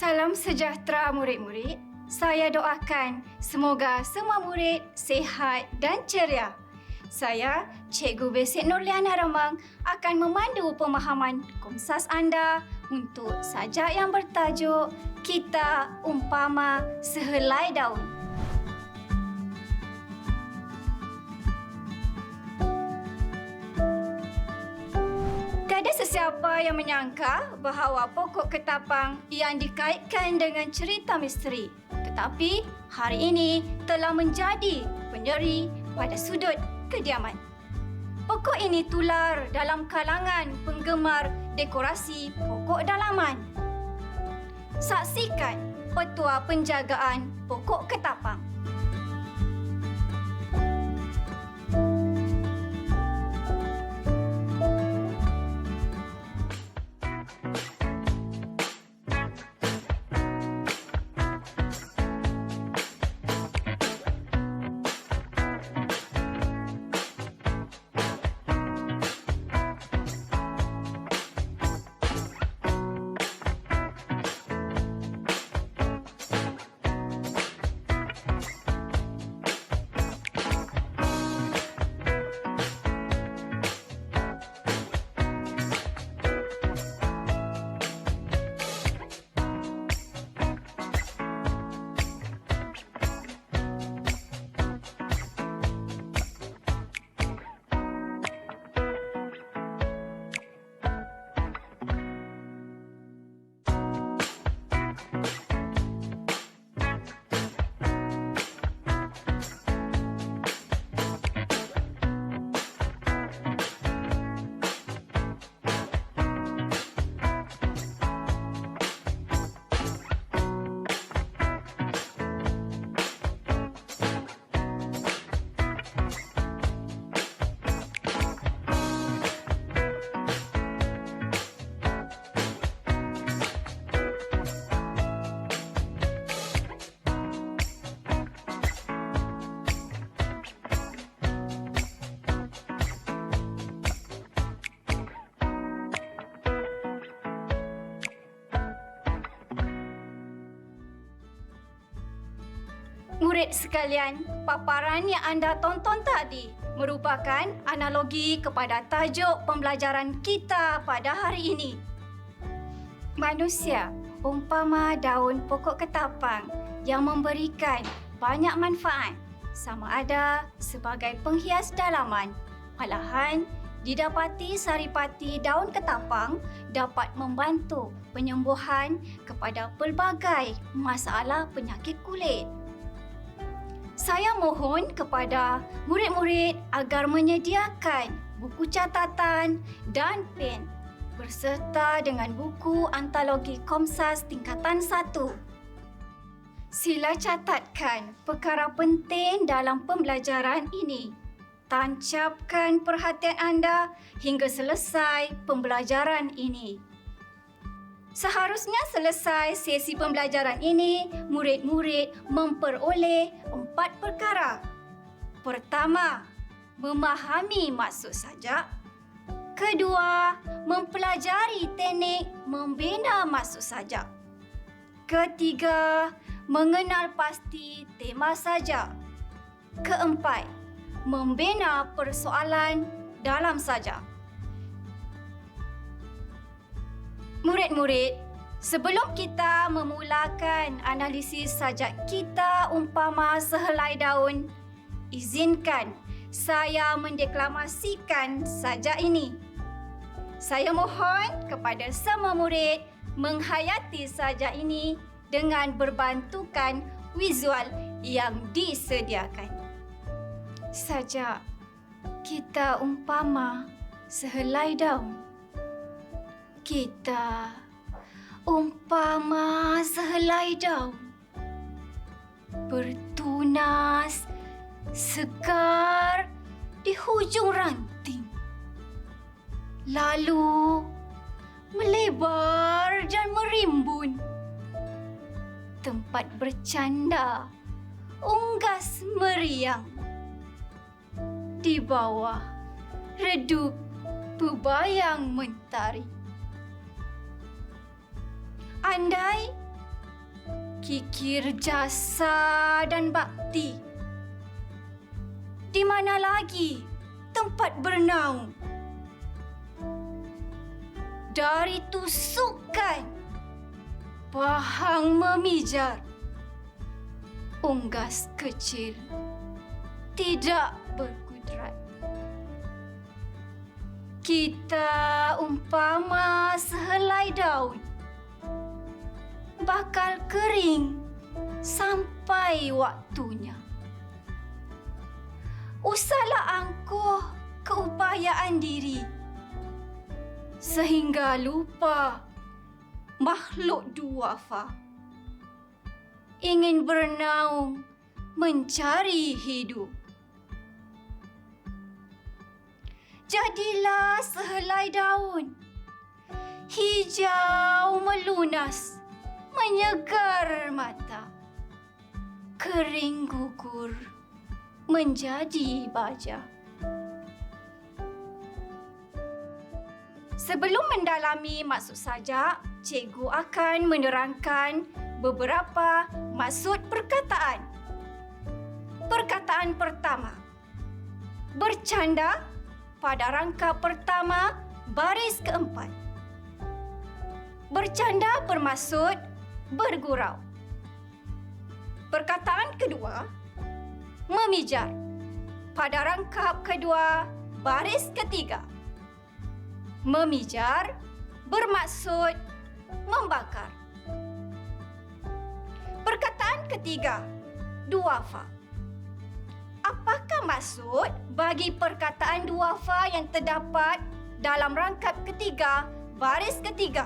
Salam sejahtera murid-murid. Saya doakan semoga semua murid sihat dan ceria. Saya, Cikgu Basic Nurliana Ramang, akan memandu pemahaman Komsas anda untuk sajak yang bertajuk Kita Umpama Sehelai Daun. Tiada sesiapa yang menyangka bahawa pokok ketapang yang dikaitkan dengan cerita misteri. Tetapi hari ini telah menjadi penyeri pada sudut kediaman. Pokok ini tular dalam kalangan penggemar dekorasi pokok dalaman. Saksikan petua penjagaan pokok ketapang. Murid sekalian, paparan yang anda tonton tadi merupakan analogi kepada tajuk pembelajaran kita pada hari ini. Manusia umpama daun pokok ketapang yang memberikan banyak manfaat, sama ada sebagai penghias dalaman. Malahan, didapati saripati daun ketapang dapat membantu penyembuhan kepada pelbagai masalah penyakit kulit. Saya mohon kepada murid-murid agar menyediakan buku catatan dan pen berserta dengan buku antologi Komsas tingkatan 1. Sila catatkan perkara penting dalam pembelajaran ini. Tancapkan perhatian anda hingga selesai pembelajaran ini. Seharusnya selesai sesi pembelajaran ini, murid-murid memperoleh 4 perkara. Pertama, memahami maksud sajak. Kedua, mempelajari teknik membina maksud sajak. Ketiga, mengenal pasti tema sajak. Keempat, membina persoalan dalam sajak. Murid-murid, sebelum kita memulakan analisis sajak kita umpama sehelai daun, izinkan saya mendeklamasikan sajak ini. Saya mohon kepada semua murid menghayati sajak ini dengan berbantukan visual yang disediakan. Sajak kita umpama sehelai daun. Kita umpama sehelai daun, bertunas, segar di hujung ranting, lalu melebar dan merimbun. Tempat bercanda, unggas meriang. Di bawah, redup berbayang mentari. Andai kikir jasa dan bakti. Di mana lagi tempat bernaung? Dari tusukan, pahang memijar, unggas kecil tidak berkudrat. Kita umpama sehelai daun, bakal kering sampai waktunya. Usahlah angkuh keupayaan diri, sehingga lupa makhluk duafa ingin bernaung mencari hidup. Jadilah sehelai daun, hijau melunas, menyegar mata, kering gugur menjadi baja. Sebelum mendalami maksud sajak, cikgu akan menerangkan beberapa maksud perkataan. Perkataan pertama, bercanda pada rangkap pertama baris keempat. Bercanda bermaksud bergurau. Perkataan kedua, memijar pada rangkap kedua baris ketiga. Memijar bermaksud membakar. Perkataan ketiga, duafa. Apakah maksud bagi perkataan duafa yang terdapat dalam rangkap ketiga baris ketiga?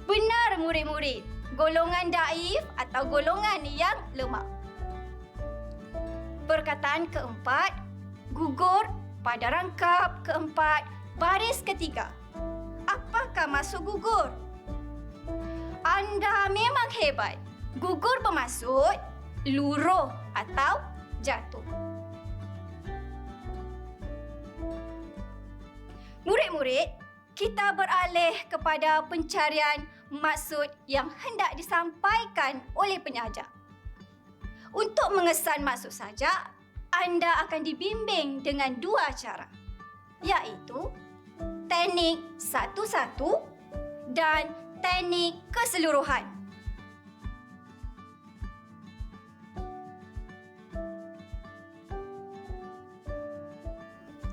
Benar murid-murid, golongan daif atau golongan yang lemah. Perkataan keempat, gugur pada rangkap keempat baris ketiga. Apakah maksud gugur? Anda memang hebat. Gugur bermaksud luruh atau jatuh. Murid-murid, kita beralih kepada pencarian maksud yang hendak disampaikan oleh penyaja. Untuk mengesan maksud sajak, anda akan dibimbing dengan dua cara, iaitu teknik satu-satu dan teknik keseluruhan.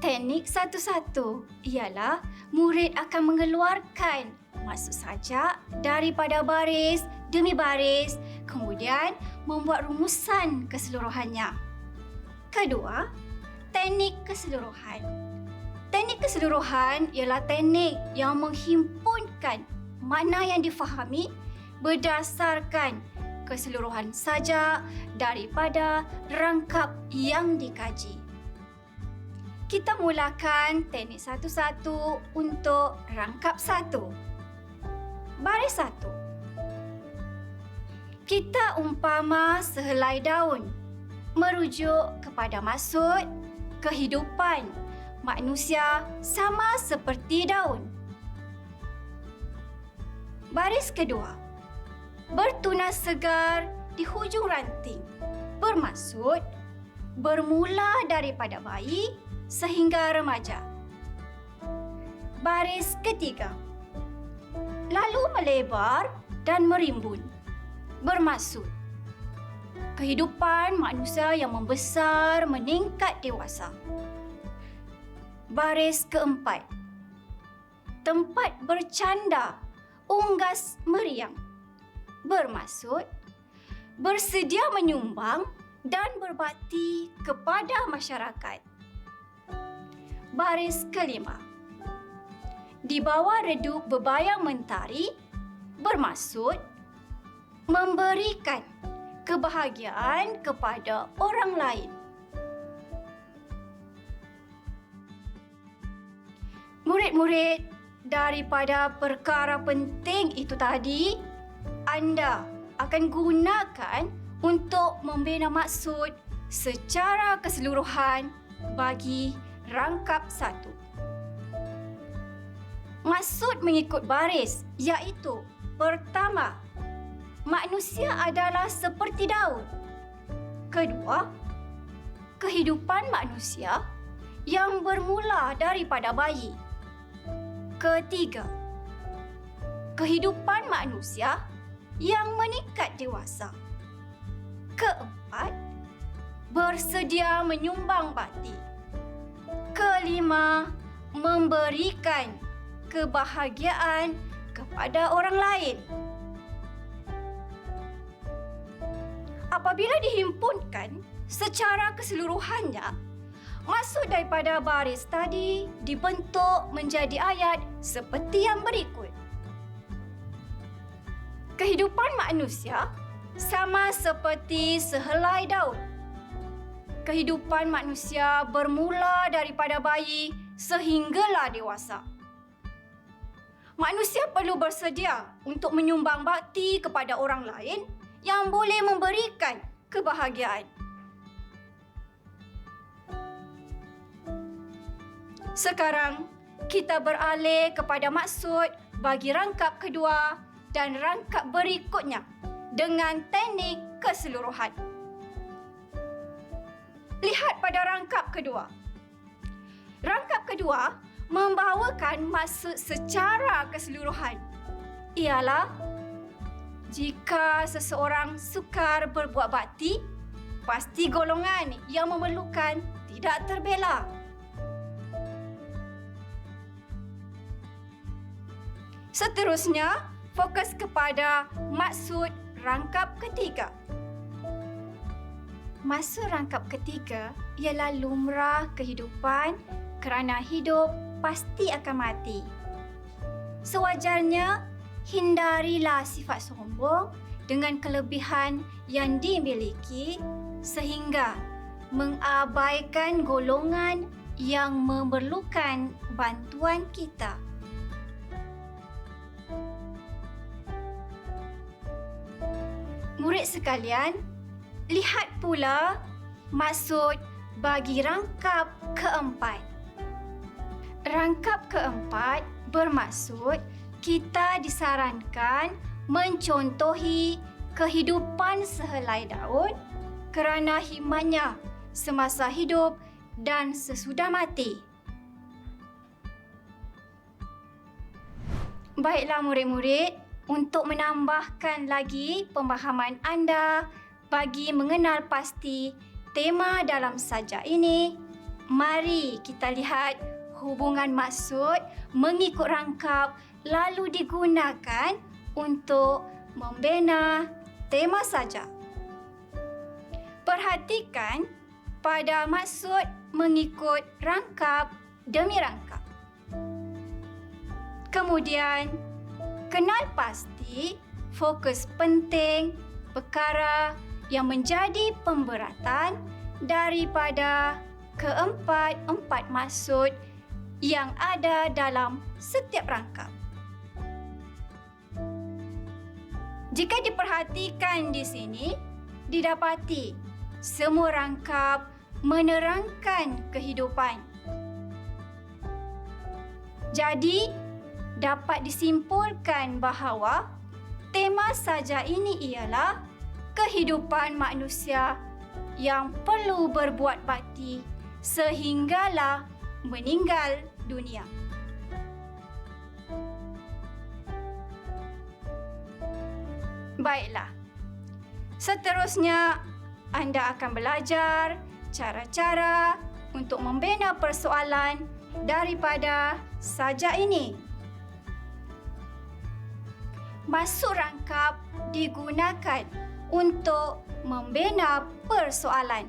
Teknik satu-satu ialah murid akan mengeluarkan maksud sajak daripada baris demi baris, kemudian membuat rumusan keseluruhannya. Kedua, teknik keseluruhan. Teknik keseluruhan ialah teknik yang menghimpunkan makna yang difahami berdasarkan keseluruhan sajak daripada rangkap yang dikaji. Kita mulakan teknik satu-satu untuk rangkap satu. Baris satu. Kita umpama sehelai daun, merujuk kepada maksud kehidupan manusia sama seperti daun. Baris kedua. Bertunas segar di hujung ranting, bermaksud bermula daripada bayi sehingga remaja. Baris ketiga. Lalu melebar dan merimbun, bermaksud kehidupan manusia yang membesar meningkat dewasa. Baris keempat. Tempat bercanda, unggas meriang, bermaksud bersedia menyumbang dan berbakti kepada masyarakat. Baris kelima. Di bawah redup berbayang mentari, bermaksud memberikan kebahagiaan kepada orang lain. Murid-murid, daripada perkara penting itu tadi, anda akan gunakan untuk membina maksud secara keseluruhan bagi rangkap satu. Maksud mengikut baris iaitu pertama, manusia adalah seperti daun. Kedua, kehidupan manusia yang bermula daripada bayi. Ketiga, kehidupan manusia yang meningkat dewasa. Keempat, bersedia menyumbang bakti. Kelima, memberikan kebahagiaan kepada orang lain. Apabila dihimpunkan secara keseluruhannya, maksud daripada baris tadi dibentuk menjadi ayat seperti yang berikut. Kehidupan manusia sama seperti sehelai daun. Kehidupan manusia bermula daripada bayi sehinggalah dewasa. Manusia perlu bersedia untuk menyumbang bakti kepada orang lain yang boleh memberikan kebahagiaan. Sekarang, kita beralih kepada maksud bagi rangkap kedua dan rangkap berikutnya dengan teknik keseluruhan. Lihat pada rangkap kedua. Rangkap kedua membawakan maksud secara keseluruhan. Ialah, jika seseorang sukar berbuat bakti, pasti golongan yang memerlukan tidak terbela. Seterusnya, fokus kepada maksud rangkap ketiga. Maksud rangkap ketiga ialah lumrah kehidupan kerana hidup pasti akan mati. Sewajarnya, hindarilah sifat sombong dengan kelebihan yang dimiliki sehingga mengabaikan golongan yang memerlukan bantuan kita. Murid sekalian, lihat pula maksud bagi rangkap keempat. Rangkap keempat bermaksud kita disarankan mencontohi kehidupan sehelai daun kerana hikmatnya semasa hidup dan sesudah mati. Baiklah murid-murid, untuk menambahkan lagi pemahaman anda bagi mengenal pasti tema dalam sajak ini, mari kita lihat hubungan maksud mengikut rangkap lalu digunakan untuk membina tema sajak. Perhatikan pada maksud mengikut rangkap demi rangkap. Kemudian, kenal pasti fokus penting perkara yang menjadi pemberatan daripada keempat-empat maksud yang ada dalam setiap rangkap. Jika diperhatikan di sini, didapati semua rangkap menerangkan kehidupan. Jadi, dapat disimpulkan bahawa tema sajak ini ialah kehidupan manusia yang perlu berbuat bakti sehinggalah meninggal dunia. Baiklah, seterusnya anda akan belajar cara-cara untuk membina persoalan daripada sajak ini. Maksud rangkap digunakan untuk membina persoalan.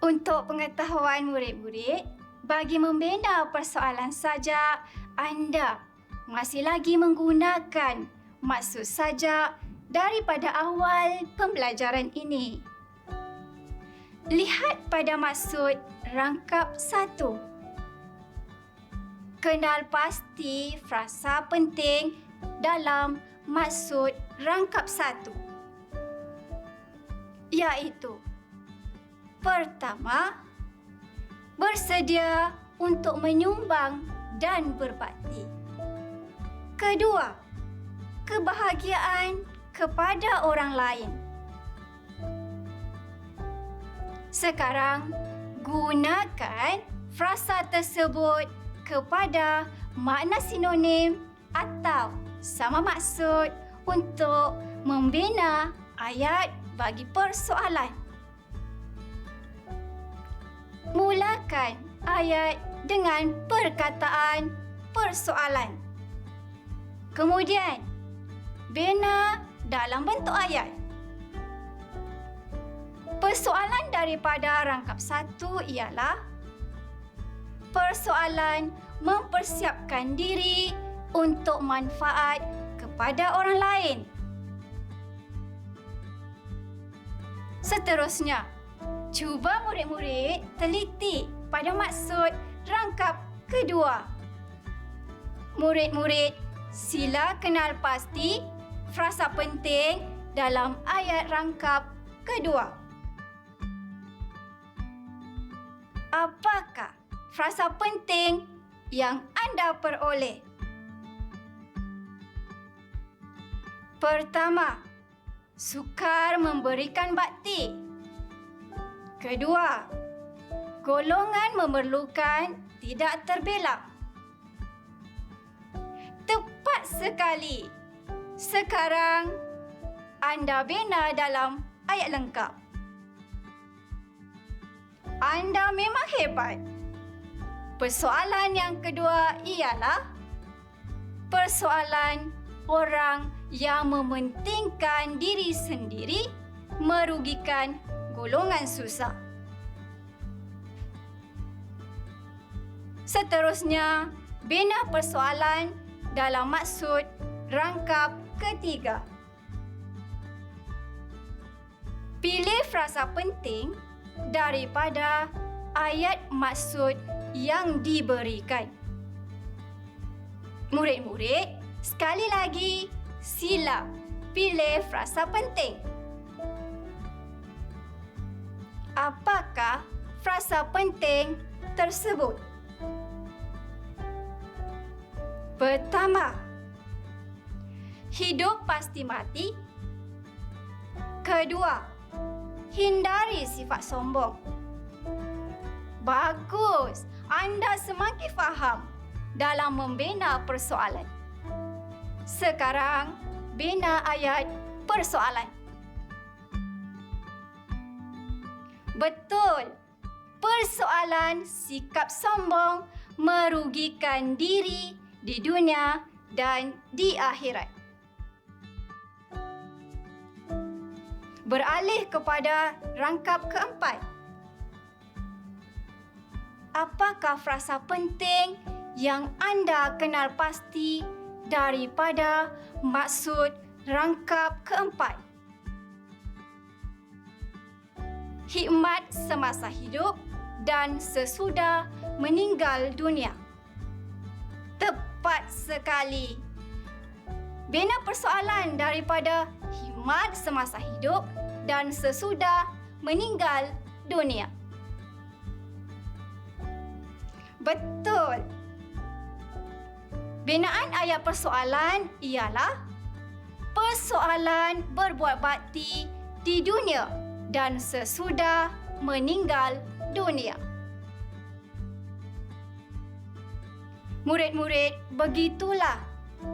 Untuk pengetahuan murid-murid, bagi membina persoalan sajak, anda masih lagi menggunakan maksud sajak daripada awal pembelajaran ini. Lihat pada maksud rangkap 1. Kenal pasti frasa penting dalam maksud rangkap 1, iaitu pertama, bersedia untuk menyumbang dan berbakti. Kedua, kebahagiaan kepada orang lain. Sekarang, gunakan frasa tersebut kepada makna sinonim atau sama maksud untuk membina ayat bagi persoalan. Mulakan ayat dengan perkataan persoalan. Kemudian, bina dalam bentuk ayat. Persoalan daripada rangkap 1 ialah persoalan mempersiapkan diri untuk manfaat kepada orang lain. Seterusnya, cuba murid-murid teliti pada maksud rangkap kedua. Murid-murid, sila kenal pasti frasa penting dalam ayat rangkap kedua. Apakah frasa penting yang anda peroleh? Pertama, sukar memberikan bakti. Kedua, golongan memerlukan tidak terbelak. Tepat sekali. Sekarang, anda bina dalam ayat lengkap. Anda memang hebat. Persoalan yang kedua ialah persoalan orang yang mementingkan diri sendiri merugikan golongan susah. Seterusnya, bina persoalan dalam maksud rangkap ketiga. Pilih frasa penting daripada ayat maksud yang diberikan. Murid-murid, sekali lagi, sila pilih frasa penting. Apakah frasa penting tersebut? Pertama, hidup pasti mati. Kedua, hindari sifat sombong. Bagus, anda semakin faham dalam membina persoalan. Sekarang, bina ayat persoalan. Betul, persoalan sikap sombong merugikan diri di dunia dan di akhirat. Beralih kepada rangkap keempat. Apakah frasa penting yang anda kenal pasti daripada maksud rangkap keempat? Hikmat semasa hidup dan sesudah meninggal dunia. Tepat sekali. Bina persoalan daripada hikmat semasa hidup dan sesudah meninggal dunia. Betul. Binaan ayat persoalan ialah persoalan berbuat bakti di dunia dan sesudah meninggal dunia. Murid-murid, begitulah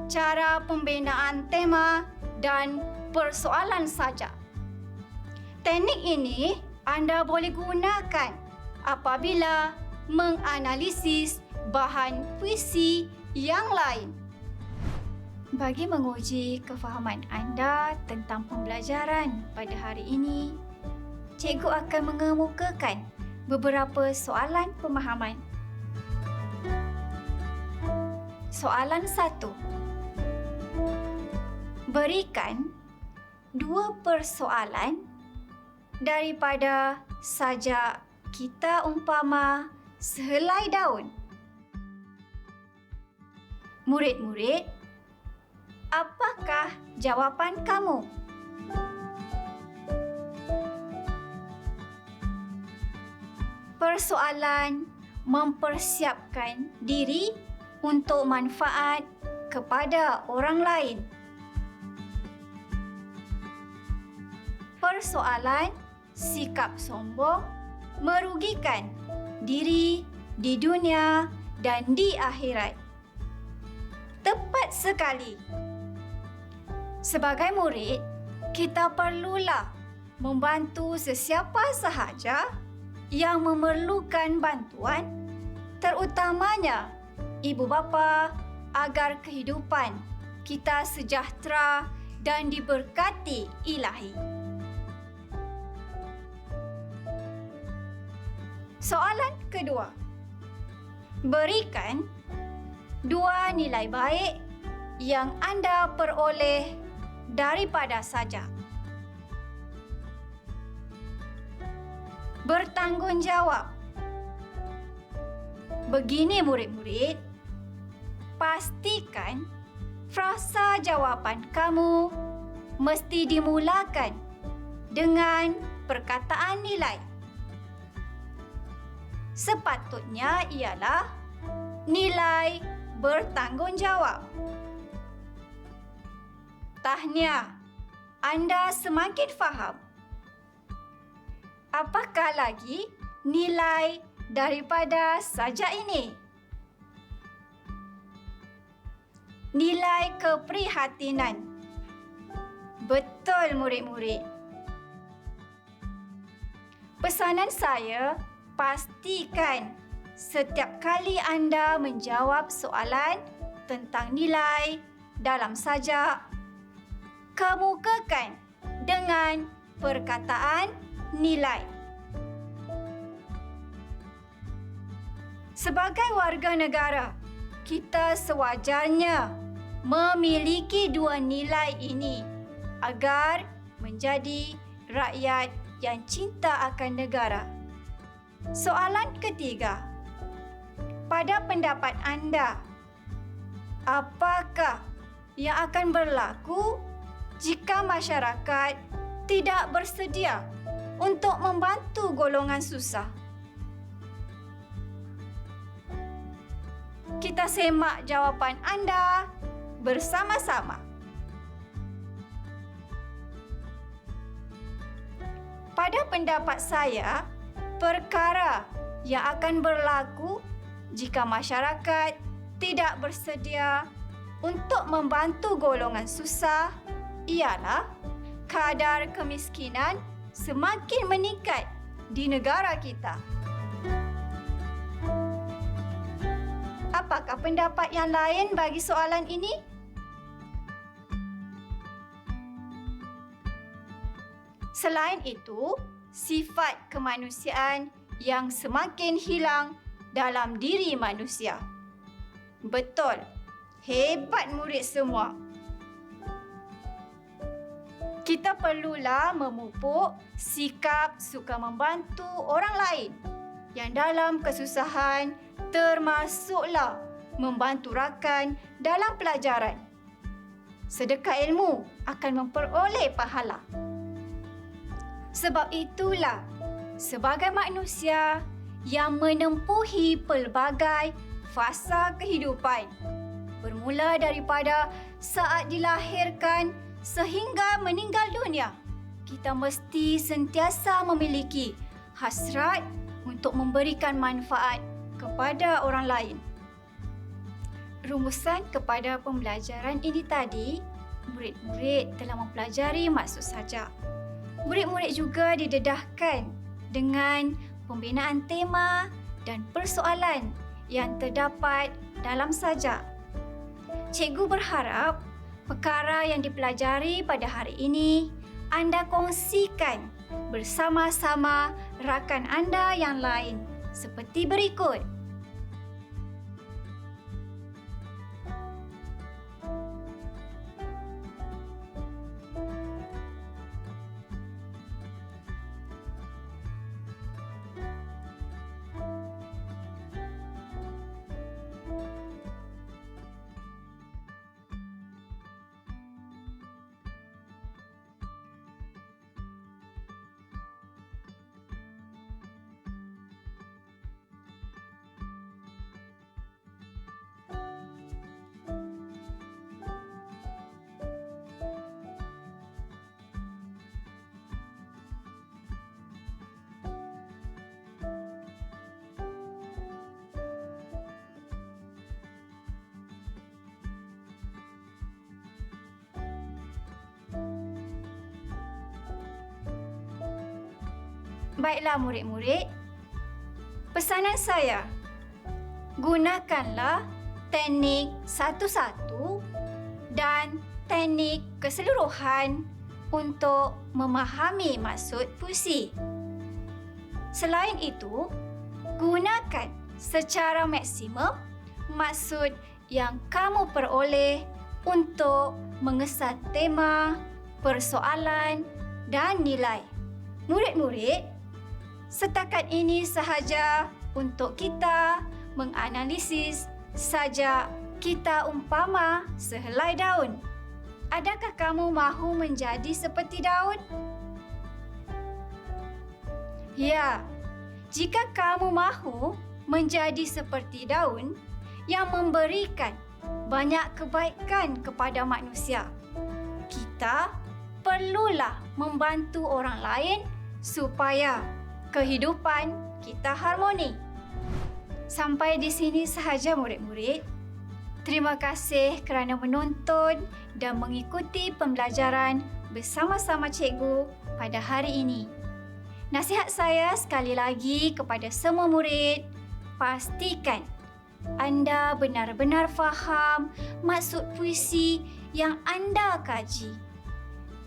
cara pembinaan tema dan persoalan saja. Teknik ini anda boleh gunakan apabila menganalisis bahan puisi yang lain. Bagi menguji kefahaman anda tentang pembelajaran pada hari ini, cikgu akan mengemukakan beberapa soalan pemahaman. Soalan 1. Berikan 2 persoalan daripada sajak kita umpama sehelai daun. Murid-murid, apakah jawapan kamu? Persoalan mempersiapkan diri untuk manfaat kepada orang lain. persoalan sikap sombong merugikan diri di dunia dan di akhirat. Tepat sekali. Sebagai murid, kita perlulah membantu sesiapa sahaja yang memerlukan bantuan, terutamanya ibu bapa, agar kehidupan kita sejahtera dan diberkati Ilahi. Soalan kedua. Berikan 2 nilai baik yang anda peroleh daripada sajak. Bertanggungjawab. Begini murid-murid, pastikan frasa jawapan kamu mesti dimulakan dengan perkataan nilai. Sepatutnya ialah nilai bertanggungjawab. Tahniah, anda semakin faham. Apakah lagi nilai daripada sajak ini? Nilai keprihatinan. Betul murid-murid. Pesanan saya, pastikan setiap kali anda menjawab soalan tentang nilai dalam sajak, kemukakan dengan perkataan nilai. Sebagai warga negara, kita sewajarnya memiliki 2 nilai ini agar menjadi rakyat yang cinta akan negara. Soalan ketiga. Pada pendapat anda, apakah yang akan berlaku jika masyarakat tidak bersedia untuk membantu golongan susah? Kita semak jawapan anda bersama-sama. Pada pendapat saya, perkara yang akan berlaku jika masyarakat tidak bersedia untuk membantu golongan susah ialah kadar kemiskinan semakin meningkat di negara kita. Apakah pendapat yang lain bagi soalan ini? Selain itu, sifat kemanusiaan yang semakin hilang dalam diri manusia. Betul. Hebat murid semua. Kita perlulah memupuk sikap suka membantu orang lain yang dalam kesusahan, termasuklah membantu rakan dalam pelajaran. Sedekah ilmu akan memperoleh pahala. Sebab itulah, sebagai manusia yang menempuhi pelbagai fasa kehidupan, bermula daripada saat dilahirkan sehingga meninggal dunia, kita mesti sentiasa memiliki hasrat untuk memberikan manfaat kepada orang lain. Rumusan kepada pembelajaran ini tadi, murid-murid telah mempelajari maksud sajak. Murid-murid juga didedahkan dengan pembinaan tema dan persoalan yang terdapat dalam sajak. Cikgu berharap perkara yang dipelajari pada hari ini anda kongsikan bersama-sama rakan anda yang lain seperti berikut. Baiklah murid-murid, pesanan saya, gunakanlah teknik satu-satu dan teknik keseluruhan untuk memahami maksud puisi. Selain itu, gunakan secara maksimum maksud yang kamu peroleh untuk mengesah tema, persoalan dan nilai. Murid-murid, setakat ini sahaja untuk kita menganalisis sajak kita umpama sehelai daun. Adakah kamu mahu menjadi seperti daun? Ya, jika kamu mahu menjadi seperti daun yang memberikan banyak kebaikan kepada manusia, kita perlulah membantu orang lain supaya kehidupan kita harmoni. Sampai di sini sahaja murid-murid. Terima kasih kerana menonton dan mengikuti pembelajaran bersama-sama cikgu pada hari ini. Nasihat saya sekali lagi kepada semua murid, pastikan anda benar-benar faham maksud puisi yang anda kaji.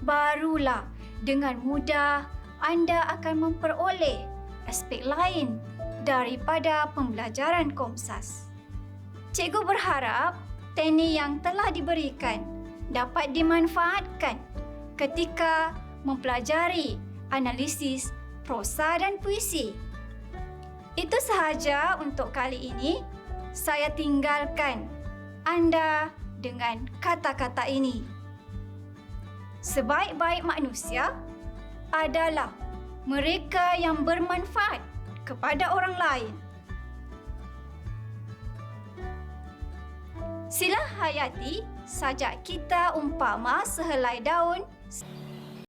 Barulah dengan mudah anda akan memperoleh aspek lain daripada pembelajaran Komsas. Cikgu berharap teknik yang telah diberikan dapat dimanfaatkan ketika mempelajari analisis prosa dan puisi. Itu sahaja untuk kali ini. Saya tinggalkan anda dengan kata-kata ini. Sebaik-baik manusia adalah mereka yang bermanfaat kepada orang lain. Sila hayati sajak kita umpama sehelai daun